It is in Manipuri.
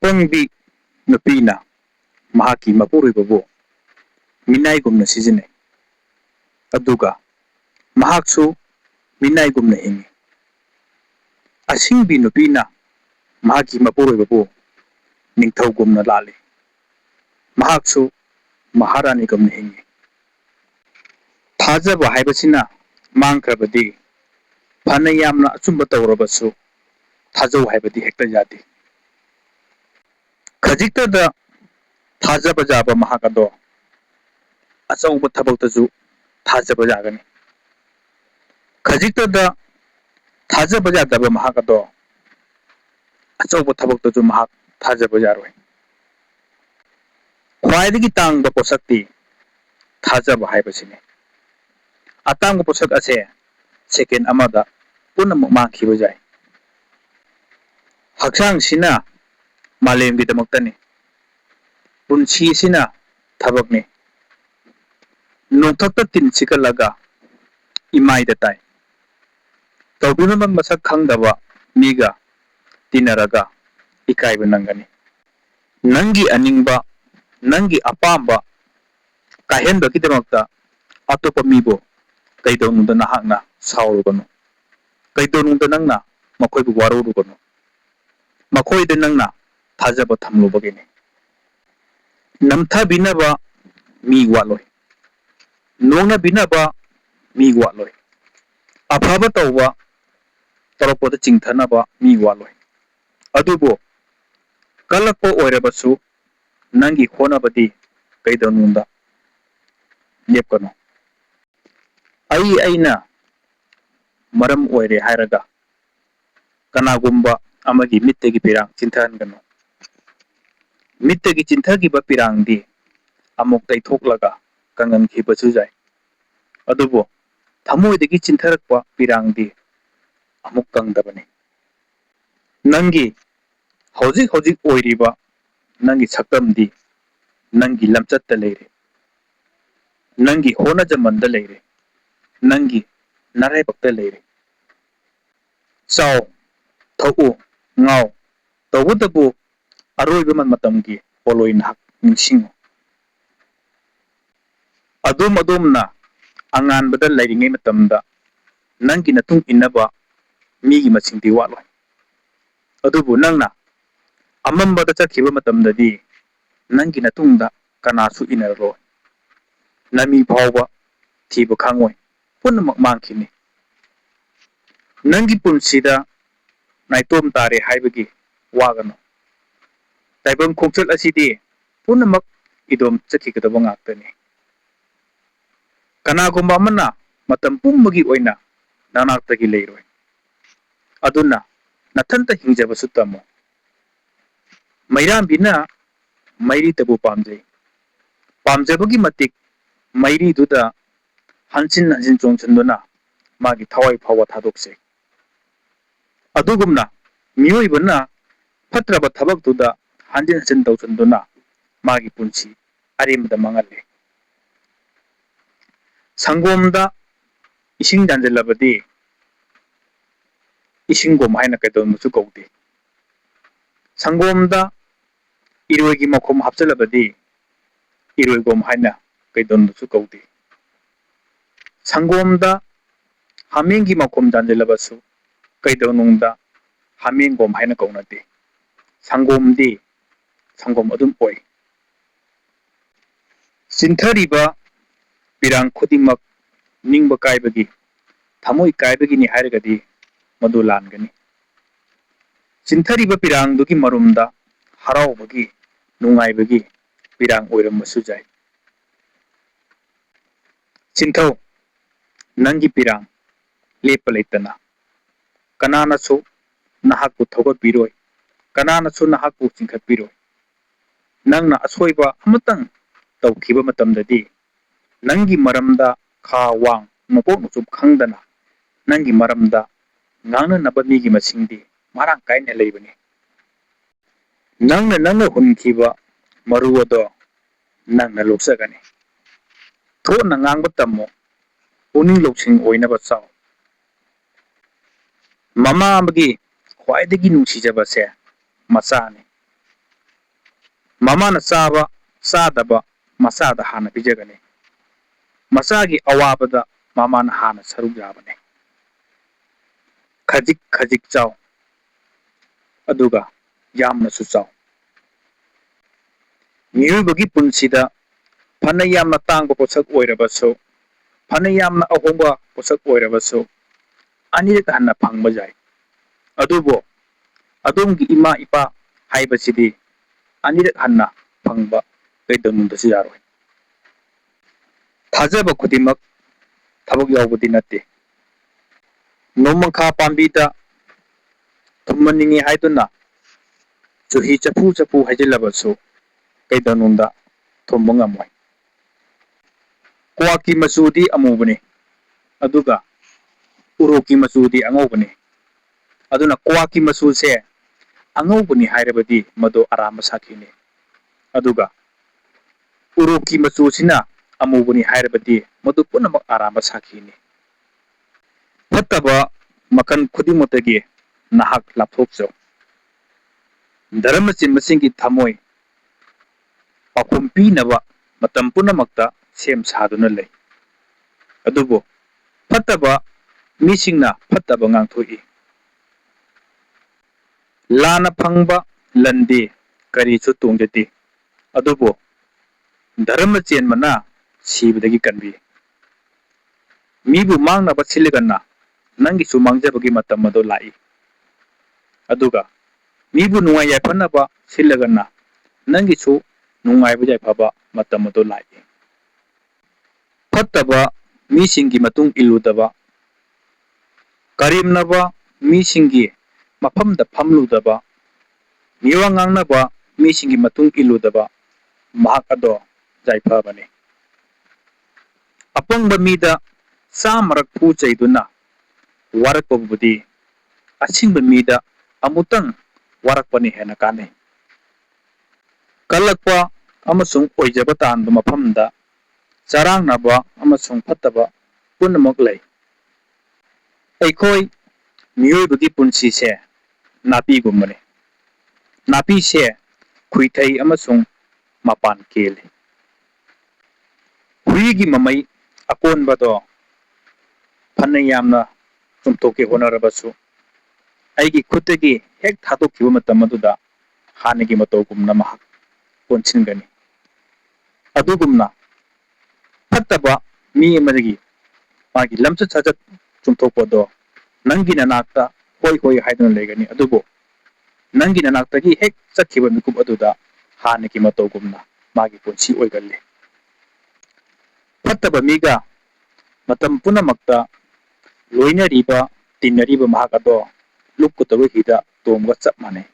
ꯑꯄꯪꯕꯤ ꯅꯨꯄꯤꯅ ꯃꯍꯥꯛꯀꯤ ꯃꯄꯨꯔꯣꯏꯕꯕꯨ ꯃꯤꯅꯥꯏꯒꯨꯝꯅ ꯁꯤꯖꯤꯟꯅꯩ ꯑꯗꯨꯒ ꯃꯍꯥꯛꯁꯨ ꯃꯤꯅꯥꯏꯒꯨꯝꯅ ꯍꯤꯡꯏ꯫ ꯑꯁꯤꯡꯕꯤ ꯅꯨꯄꯤꯅ ꯃꯍꯥꯛꯀꯤ ꯃꯄꯨꯔꯣꯏꯕꯕꯨ ꯅꯤꯡꯊꯧꯒꯨꯝꯅ ꯂꯥꯜꯂꯤ ꯃꯍꯥꯛꯁꯨ ꯃꯍꯥꯔꯥꯅꯤꯒꯨꯝꯅ ꯍꯤꯡꯏ꯫ ꯊꯥꯖꯕ ꯍꯥꯏꯕꯁꯤꯅ ꯃꯥꯡꯈ꯭ꯔꯕꯗꯤ ꯐꯅ ꯌꯥꯝꯅ ꯑꯆꯨꯝꯕ ꯇꯧꯔꯕꯁꯨ ꯊꯥꯖꯧ ꯍꯥꯏꯕꯗꯤ ꯍꯦꯛꯇ ꯌꯥꯗꯦ꯫ ꯈꯖꯤꯛꯇꯗ ꯊꯥꯖꯕ ꯌꯥꯕ ꯃꯍꯥꯛ ꯑꯗꯣ ꯑꯆꯧꯕ ꯊꯕꯛꯇꯁꯨ ꯊꯥꯖꯕ ꯌꯥꯒꯅꯤ꯫ ꯈꯖꯤꯛꯇꯗ ꯊꯥꯖꯕ ꯌꯥꯗꯕ ꯃꯍꯥꯛ ꯑꯗꯣ ꯑꯆꯧꯕ ꯊꯕꯛꯇꯁꯨ ꯃꯍꯥꯛ ꯊꯥꯖꯕ ꯌꯥꯔꯣꯏ꯫ ꯈ꯭ꯋꯥꯏꯗꯒꯤ ꯇꯥꯡꯕ ꯄꯣꯠꯁꯛꯇꯤ ꯊꯥꯖꯕ ꯍꯥꯏꯕꯁꯤꯅꯤ꯫ ꯑꯇꯥꯡꯕ ꯄꯣꯠꯁꯛ ꯑꯁꯦ ꯁꯦꯀꯦꯟ ꯑꯃꯗ ꯄꯨꯝꯅꯃꯛ ꯃꯥꯡꯈꯤꯕ ꯌꯥꯏ꯫ ꯍꯛꯆꯥꯡꯁꯤꯅ ꯃꯥꯂꯦꯝꯒꯤꯗꯃꯛꯇꯅꯤ꯫ ꯄꯨꯟꯁꯤꯁꯤꯅ ꯊꯕꯛꯅꯤ꯫ ꯅꯣꯡꯊꯛꯇ ꯇꯤꯟ ꯁꯤꯠꯀꯠꯂꯒ ꯏꯃꯥꯏꯗ ꯇꯥꯏ꯫ ꯇꯧꯕꯤꯃꯜ ꯃꯁꯛ ꯈꯪꯗꯕ ꯃꯤꯒ ꯇꯤꯟꯅꯔꯒ ꯏꯀꯥꯏꯕ ꯅꯪꯒꯅꯤ꯫ ꯅꯪꯒꯤ ꯑꯅꯤꯡꯕ, ꯅꯪꯒꯤ ꯑꯄꯥꯝꯕ ꯀꯥꯏꯍꯟꯕꯒꯤꯗꯃꯛꯇ ꯑꯇꯣꯞꯄ ꯃꯤꯕꯨ ꯀꯩꯗꯧꯅꯨꯡꯗ ꯅꯍꯥꯛꯅ ꯁꯥꯎꯔꯨꯒꯅꯨ꯫ ꯀꯩꯗꯧꯅꯨꯡꯗ ꯅꯪꯅ ꯃꯈꯣꯏꯕꯨ ꯋꯥꯔꯧꯔꯨꯒꯅꯨ꯫ ꯃꯈꯣꯏꯗ ꯅꯪꯅ ꯊꯥꯖꯕ ꯊꯝꯂꯨꯕꯒꯤꯅꯤ꯫ ꯅꯝꯊꯕꯤꯅꯕ ꯃꯤ ꯋꯥꯠꯂꯣꯏ꯫ ꯅꯣꯡꯅꯕꯤꯅꯕ ꯃꯤ ꯋꯥꯠꯂꯣꯏ꯫ ꯑꯐꯕ ꯇꯧꯔꯛꯄꯗ ꯆꯤꯡꯊꯅꯕ ꯃꯤ ꯋꯥꯠꯂꯣꯏ꯫ ꯑꯗꯨꯕꯨ ꯀꯜꯂꯛꯄ ꯑꯣꯏꯔꯕꯁꯨ ꯅꯪꯒꯤ ꯍꯣꯠꯅꯕꯗꯤ ꯀꯩꯗꯧꯅꯨꯡꯗ ꯂꯦꯞꯀꯅꯨ꯫ ꯑꯩꯅ ꯃꯔꯝ ꯑꯣꯏꯔꯦ ꯍꯥꯏꯔꯒ ꯀꯅꯥꯒꯨꯝꯕ ꯑꯃꯒꯤ ꯃꯤꯠꯇꯒꯤ ꯄꯤꯔꯥꯡ ꯆꯤꯟꯊꯍꯟꯒꯅꯨ꯫ ꯃꯤꯠꯇꯒꯤ ꯆꯤꯟꯊꯈꯤꯕ ꯄꯤꯔꯥꯡꯗꯤ ꯑꯃꯨꯛ ꯇꯩꯊꯣꯛꯂꯒ ꯀꯪꯍꯟꯈꯤꯕꯁꯨ ꯌꯥꯏ꯫ ꯑꯗꯨꯕꯨ ꯊꯃꯣꯏꯗꯒꯤ ꯆꯤꯟꯊꯔꯛꯄ ꯄꯤꯔꯥꯡꯗꯤ ꯑꯃꯨꯛ ꯀꯪꯗꯕꯅꯤ꯫ ꯅꯪꯒꯤ ꯍꯧꯖꯤꯛ ꯍꯧꯖꯤꯛ ꯑꯣꯏꯔꯤꯕ ꯅꯪꯒꯤ ꯁꯛꯇꯝꯗꯤ ꯅꯪꯒꯤ ꯂꯝꯆꯠꯇ ꯂꯩꯔꯦ꯫ ꯅꯪꯒꯤ ꯍꯣꯠꯅꯖꯃꯟꯗ ꯂꯩꯔꯦ꯫ ꯅꯪꯒꯤ ꯅꯔꯥꯏꯕꯛꯇ ꯂꯩꯔꯦ꯫ ꯆꯥꯎ, ꯊꯛꯎ, ꯉꯥꯎ, ꯇꯧꯕꯇꯕꯨ ꯑꯔꯣꯏꯕ ꯃꯇꯝꯒꯤ ꯄꯣꯠꯂꯣꯏ ꯅꯍꯥꯛ ꯅꯤꯡꯁꯤꯡꯉꯨ꯫ ꯑꯗꯣꯝꯅ ꯑꯉꯥꯟꯕꯗ ꯂꯩꯔꯤꯉꯩ ꯃꯇꯝꯗ ꯅꯪꯒꯤ ꯃꯇꯨꯡ ꯏꯟꯅꯕ ꯃꯤꯒꯤ ꯃꯁꯤꯡꯗꯤ ꯋꯥꯠꯂꯣꯏ꯫ ꯑꯗꯨꯕꯨ ꯅꯪꯅ ꯑꯃꯝꯕꯗ ꯆꯠꯈꯤꯕ ꯃꯇꯝꯗꯗꯤ ꯅꯪꯒꯤ ꯃꯇꯨꯡꯗ ꯀꯅꯥꯁꯨ ꯏꯟꯅꯔꯣꯏ꯫ ꯅꯃꯤ ꯐꯥꯎꯕ ꯊꯤꯕ ꯈꯪꯉꯣꯏ꯫ ꯄꯨꯝꯅꯃꯛ ꯃꯥꯡꯈꯤꯅꯤ꯫ ꯅꯪꯒꯤ ꯄꯨꯟꯁꯤꯗ ꯅꯥꯏꯇꯣꯝ ꯇꯥꯔꯦ ꯍꯥꯏꯕꯒꯤ ꯋꯥꯒꯅꯨ꯫ ꯇꯥꯏꯕꯪ ꯈꯣꯡꯆꯠ ꯑꯁꯤꯗꯤ ꯄꯨꯝꯅꯃꯛ ꯏꯗꯣꯝ ꯆꯠꯈꯤꯒꯗꯕ ꯉꯥꯛꯇꯅꯤ꯫ ꯀꯅꯥꯒꯨꯝꯕ ꯑꯃꯅ ꯃꯇꯝ ꯄꯨꯝꯕꯒꯤ ꯑꯣꯏꯅ ꯅꯅꯥꯛꯇꯒꯤ ꯂꯩꯔꯣꯏ꯫ ꯑꯗꯨꯅ ꯅꯊꯟꯇ ꯍꯤꯡꯖꯕꯁꯨ ꯇꯝꯃꯨ꯫ ꯃꯩꯔꯥꯝꯕꯤꯅ ꯃꯩꯔꯤꯇꯕꯨ ꯄꯥꯝꯖꯩ꯫ ꯄꯥꯝꯖꯕꯒꯤ ꯃꯇꯤꯛ ꯃꯩꯔꯤꯗꯨꯗ ꯍꯟꯖꯤꯟ ꯍꯟꯖꯤꯟ ꯆꯣꯡꯁꯤꯟꯗꯨꯅ ꯃꯥꯒꯤ ꯊꯋꯥꯏ ꯐꯥꯎꯕ ꯊꯥꯗꯣꯛꯆꯩ꯫ ꯑꯗꯨꯒꯨꯝꯅ ꯃꯤꯑꯣꯏꯕꯅ ꯐꯠꯇ꯭ꯔꯕ ꯊꯕꯛꯇꯨꯗ ꯍꯟꯖꯤꯟ ꯍꯟꯖꯤꯟ ꯇꯧꯁꯤꯟꯗꯨꯅ ꯃꯥꯒꯤ ꯄꯨꯟꯁꯤ ꯑꯔꯦꯝꯕꯗ ꯃꯥꯡꯍꯜꯂꯤ꯫ ꯁꯪꯒꯣꯝꯗ ꯏꯁꯤꯡ ꯌꯥꯟꯁꯤꯜꯂꯕꯗꯤ ꯏꯁꯤꯡꯒꯣꯝ ꯍꯥꯏꯅ ꯀꯩꯗꯧꯅꯨꯡꯗꯁꯨ ꯀꯧꯗꯦ꯫ ꯁꯪꯒꯣꯝꯗ ꯏꯔꯣꯏꯒꯤ ꯃꯈꯨꯝ ꯍꯥꯞꯆꯤꯜꯂꯕꯗꯤ ꯏꯔꯣꯏꯒꯣꯝ ꯍꯥꯏꯅ ꯀꯩꯗꯧꯅꯨꯡꯗꯁꯨ ꯀꯧꯗꯦ꯫ ꯁꯪꯒꯣꯝꯗ ꯍꯥꯃꯦꯡꯒꯤ ꯃꯈꯨꯝ ꯌꯥꯟꯁꯤꯜꯂꯕꯁꯨ ꯀꯩꯗꯧꯅꯨꯡꯗ ꯍꯥꯃꯦꯡꯒꯣꯝ ꯍꯥꯏꯅ ꯀꯧꯅꯗꯦ꯫ ꯁꯪꯒꯣꯝꯗꯤ ꯁꯪꯒꯣꯝ ꯑꯗꯨꯝ ꯑꯣꯏ꯫ ꯆꯤꯟꯊꯔꯤꯕ ꯄꯤꯔꯥꯡ ꯈꯨꯗꯤꯡꯃꯛ ꯅꯤꯡꯕ ꯀꯥꯏꯕꯒꯤ, ꯊꯃꯣꯏ ꯀꯥꯏꯕꯒꯤꯅꯤ ꯍꯥꯏꯔꯒꯗꯤ ꯃꯗꯨ ꯂꯥꯟꯒꯅꯤ꯫ ꯆꯤꯟꯊꯔꯤꯕ ꯄꯤꯔꯥꯡꯗꯨꯒꯤ ꯃꯔꯨꯝꯗ ꯍꯔꯥꯎꯕꯒꯤ, ꯅꯨꯡꯉꯥꯏꯕꯒꯤ ꯄꯤꯔꯥꯡ ꯑꯣꯏꯔꯝꯕꯁꯨ ꯌꯥꯏ꯫ ꯆꯤꯟꯊꯧ, ꯅꯪꯒꯤ ꯄꯤꯔꯥꯡ ꯂꯦꯞꯄ ꯂꯩꯇꯅ꯫ ꯀꯅꯥꯅꯁꯨ ꯅꯍꯥꯛꯄꯨ ꯊꯧꯒꯠꯄꯤꯔꯣꯏ꯫ ꯀꯅꯥꯅꯁꯨ ꯅꯍꯥꯛꯄꯨ ꯆꯤꯡꯈꯠꯄꯤꯔꯣꯏ꯫ ꯅꯪꯅ ꯑꯁꯣꯏꯕ ꯑꯃꯇꯪ ꯇꯧꯈꯤꯕ ꯃꯇꯝꯗꯗꯤ ꯅꯪꯒꯤ ꯃꯔꯝꯗ ꯈꯥ ꯋꯥꯡ ꯅꯣꯡꯄꯣꯛ ꯅꯣꯡꯆꯨꯞ ꯈꯪꯗꯅ ꯅꯪꯒꯤ ꯃꯔꯝꯗ ꯉꯥꯡꯅꯅꯕ ꯃꯤꯒꯤ ꯃꯁꯤꯡꯗꯤ ꯃꯔꯥꯡ ꯀꯥꯏꯅ ꯂꯩꯕꯅꯤ꯫ ꯅꯪꯅ ꯍꯨꯟꯈꯤꯕ ꯃꯔꯨ ꯑꯗꯣ ꯅꯪꯅ ꯂꯣꯛꯆꯒꯅꯤ꯫ ꯊꯣꯠꯅ ꯉꯥꯡꯕ ꯇꯝꯃꯨ꯫ ꯄꯨꯛꯅꯤꯡ ꯂꯧꯁꯤꯡ ꯑꯣꯏꯅꯕ ꯆꯥꯎ꯫ ꯃꯃꯥ ꯑꯃꯒꯤ ꯈ꯭ꯋꯥꯏꯗꯒꯤ ꯅꯨꯡꯁꯤꯖꯕꯁꯦ ꯃꯆꯥꯅꯤ꯫ ꯃꯃꯥꯅ ꯆꯥꯗꯕ ꯃꯆꯥꯗ ꯍꯥꯟꯅ ꯄꯤꯖꯒꯅꯤ ꯃꯆꯥꯒꯤ ꯑꯋꯥꯕꯗ ꯃꯃꯥꯅ ꯍꯥꯟꯅ ꯁꯔꯨꯛ ꯌꯥꯕꯅꯤ ꯈꯖꯤꯛ ꯈꯖꯤꯛ ꯆꯥꯎ ꯑꯗꯨꯒ ꯌꯥꯝꯅꯁꯨ ꯆꯥꯎ ꯃꯤꯑꯣꯏꯕꯒꯤ ꯄꯨꯟꯁꯤꯗ ꯐꯅ ꯌꯥꯝꯅ ꯇꯥꯡꯕ ꯄꯣꯠꯁꯛ ꯑꯣꯏꯔꯕꯁꯨ ꯐꯅ ꯌꯥꯝꯅ ꯑꯍꯣꯡꯕ ꯄꯣꯠꯁꯛ ꯑꯣꯏꯔꯕꯁꯨ ꯑꯅꯤꯔꯛ ꯍꯟꯅ ꯐꯪꯕ ꯌꯥꯏ ꯑꯗꯨꯕꯨ ꯑꯗꯣꯝꯒꯤ ꯏꯃꯥ ꯏꯄꯥ ꯍꯥꯏꯕꯁꯤꯗꯤ ꯑꯅꯤꯔꯛ ꯍꯟꯅ ꯐꯪꯕ ꯀꯩꯗꯧꯅꯨꯡꯗꯁꯨ ꯌꯥꯔꯣꯏ ꯊꯥꯖꯕ ꯈꯨꯗꯤꯡꯃꯛ ꯊꯕꯛ ꯌꯥꯎꯕꯗꯤ ꯅꯠꯇꯦ ꯅꯣꯡꯃꯪꯈꯥ ꯄꯥꯝꯕꯤꯗ ꯊꯨꯝꯃꯅꯤꯡꯉꯤ ꯍꯥꯏꯗꯨꯅ ꯆꯨꯍꯤ ꯆꯐꯨ ꯆꯐꯨ ꯍꯩꯖꯤꯜꯂꯕꯁꯨ ꯀꯩꯗꯧꯅꯨꯡꯗ ꯊꯨꯝꯕ ꯉꯝꯃꯣꯏ ꯀ꯭ꯋꯥꯛꯀꯤ ꯃꯆꯨꯗꯤ ꯑꯃꯨꯕꯅꯤ ꯑꯗꯨꯒ ꯎꯔꯣꯛꯀꯤ ꯃꯆꯨꯗꯤ ꯑꯉꯧꯕꯅꯤ ꯑꯗꯨꯅ ꯀ꯭ꯋꯥꯛꯀꯤ ꯃꯆꯨꯁꯦ ꯑꯉꯧꯕꯅꯤ ꯍꯥꯏꯔꯕꯗꯤ ꯃꯗꯨ ꯑꯔꯥꯟꯕ ꯁꯥꯈꯤꯅꯤ ꯑꯗꯨꯒ ꯎꯔꯣꯛꯀꯤ ꯃꯆꯨꯁꯤꯅ ꯑꯃꯨꯕꯅꯤ ꯍꯥꯏꯔꯕꯗꯤ ꯃꯗꯨ ꯄꯨꯝꯅꯃꯛ ꯑꯔꯥꯟꯕ ꯁꯥꯈꯤꯅꯤ ꯐꯠꯇꯕ ꯃꯈꯜ ꯈꯨꯗꯤꯡꯃꯛꯇꯒꯤ ꯅꯍꯥꯛ ꯂꯥꯞꯊꯣꯛꯆꯧ ꯙꯔꯃ ꯆꯤꯟꯕꯁꯤꯡꯒꯤ ꯊꯃꯣꯏ ꯄꯥꯎꯈꯨꯝ ꯄꯤꯅꯕ ꯃꯇꯝ ꯄꯨꯝꯅꯃꯛꯇ ꯁꯦꯝ ꯁꯥꯗꯨꯅ ꯂꯩ ꯑꯗꯨꯕꯨ ꯐꯠꯇꯕ ꯃꯤꯁꯤꯡꯅ ꯐꯠꯇꯕ ꯉꯥꯡꯊꯣꯛꯏ ꯂꯥꯟꯅ ꯐꯪꯕ ꯂꯟꯗꯤ ꯀꯔꯤꯁꯨ ꯇꯣꯡꯖꯗꯦ ꯑꯗꯨꯕꯨ ꯙꯔꯃ ꯆꯦꯟꯕꯅ ꯁꯤꯕꯗꯒꯤ ꯀꯟꯕꯤ ꯃꯤꯕꯨ ꯃꯥꯡꯅꯕ ꯁꯤꯜꯂꯒꯅ ꯅꯪꯒꯤꯁꯨ ꯃꯥꯡꯖꯕꯒꯤ ꯃꯇꯝ ꯑꯗꯨ ꯂꯥꯛꯏ ꯑꯗꯨꯒ ꯃꯤꯕꯨ ꯅꯨꯡꯉꯥꯏ ꯌꯥꯏꯐꯅꯕ ꯁꯤꯜꯂꯒꯅ ꯅꯪꯒꯤꯁꯨ ꯅꯨꯡꯉꯥꯏꯕ ꯌꯥꯏꯐꯕ ꯃꯇꯝ ꯑꯗꯨ ꯂꯥꯛꯏ ꯐꯠꯇꯕ ꯃꯤꯁꯤꯡꯒꯤ ꯃꯇꯨꯡ ꯏꯜꯂꯨꯗꯕ ꯀꯔꯦꯝꯅꯕ ꯃꯤꯁꯤꯡꯒꯤ ꯃꯐꯝꯗ ꯐꯝꯂꯨꯗꯕ ꯃꯤꯋꯥ ꯉꯥꯡꯅꯕ ꯃꯤꯁꯤꯡꯒꯤ ꯃꯇꯨꯡ ꯏꯜꯂꯨꯗꯕ ꯃꯍꯥꯛ ꯑꯗꯣ ꯌꯥꯏꯐꯕꯅꯤ ꯑꯄꯪꯕ ꯃꯤꯗ ꯆꯥꯝꯃꯔꯛ ꯐꯨ ꯆꯩꯗꯨꯅ ꯋꯥꯔꯛꯄꯕꯨꯗꯤ ꯑꯁꯤꯡꯕ ꯃꯤꯗ ꯑꯃꯨꯛꯇꯪ ꯋꯥꯔꯛꯄꯅ ꯍꯦꯟꯅ ꯀꯥꯟꯅꯩ ꯀꯜꯂꯛꯄ ꯑꯃꯁꯨꯡ ꯑꯣꯏꯖꯕ ꯇꯥꯟꯕ ꯃꯐꯝꯗ ꯆꯔꯥꯡꯅꯕ ꯑꯃꯁꯨꯡ ꯐꯠꯇꯕ ꯄꯨꯝꯅꯃꯛ ꯂꯩ ꯑꯩꯈꯣꯏ ꯃꯤꯑꯣꯏꯕꯒꯤ ꯄꯨꯟꯁꯤꯁꯦ ꯅꯥꯄꯤꯒꯨꯝꯕꯅꯤ ꯅꯥꯄꯤꯁꯦ ꯈꯨꯏꯊꯩ ꯑꯃꯁꯨꯡ ꯃꯄꯥꯟ ꯀꯦꯜꯂꯤ ꯍꯨꯏꯒꯤ ꯃꯃꯩ ꯑꯀꯣꯟꯕꯗꯣ ꯐꯅ ꯌꯥꯝꯅ ꯆꯨꯝꯊꯣꯛꯀꯦ ꯍꯣꯠꯅꯔꯕꯁꯨ ꯑꯩꯒꯤ ꯈꯨꯠꯇꯒꯤ ꯍꯦꯛ ꯊꯥꯗꯣꯛꯈꯤꯕ ꯃꯇꯝ ꯑꯗꯨꯗ ꯍꯥꯟꯅꯒꯤ ꯃꯇꯧꯒꯨꯝꯅ ꯃꯍꯥꯛ ꯀꯣꯟꯁꯤꯟꯒꯅꯤ ꯑꯗꯨꯒꯨꯝꯅ ꯐꯠꯇꯕ ꯃꯤ ꯑꯃꯗꯒꯤ ꯃꯥꯒꯤ ꯂꯝꯆꯠ ꯁꯥꯖꯠ ꯆꯨꯝꯊꯣꯛꯄꯗꯣ ꯅꯪꯒꯤ ꯅꯅꯥꯛꯇ ꯍꯣꯏ ꯍꯣꯏ ꯍꯥꯏꯗꯨꯅ ꯂꯩꯒꯅꯤ ꯑꯗꯨꯕꯨ ꯅꯪꯒꯤ ꯅꯅꯥꯛꯇꯒꯤ ꯍꯦꯛ ꯆꯠꯈꯤꯕ ꯃꯤꯀꯨꯞ ꯑꯗꯨꯗ ꯍꯥꯟꯅꯒꯤ ꯃꯇꯧꯒꯨꯝꯅ ꯃꯥꯒꯤ ꯄꯨꯟꯁꯤ ꯑꯣꯏꯒꯜꯂꯤ ꯐꯠꯇꯕ ꯃꯤꯒ ꯃꯇꯝ ꯄꯨꯝꯅꯃꯛꯇ ꯂꯣꯏꯅꯔꯤꯕ ꯇꯤꯟꯅꯔꯤꯕ ꯃꯍꯥꯛ ꯑꯗꯣ ꯂꯨꯞꯀꯗꯕ ꯍꯤꯗ ꯇꯣꯡꯕꯒ ꯆꯞ ꯃꯥꯟꯅꯩ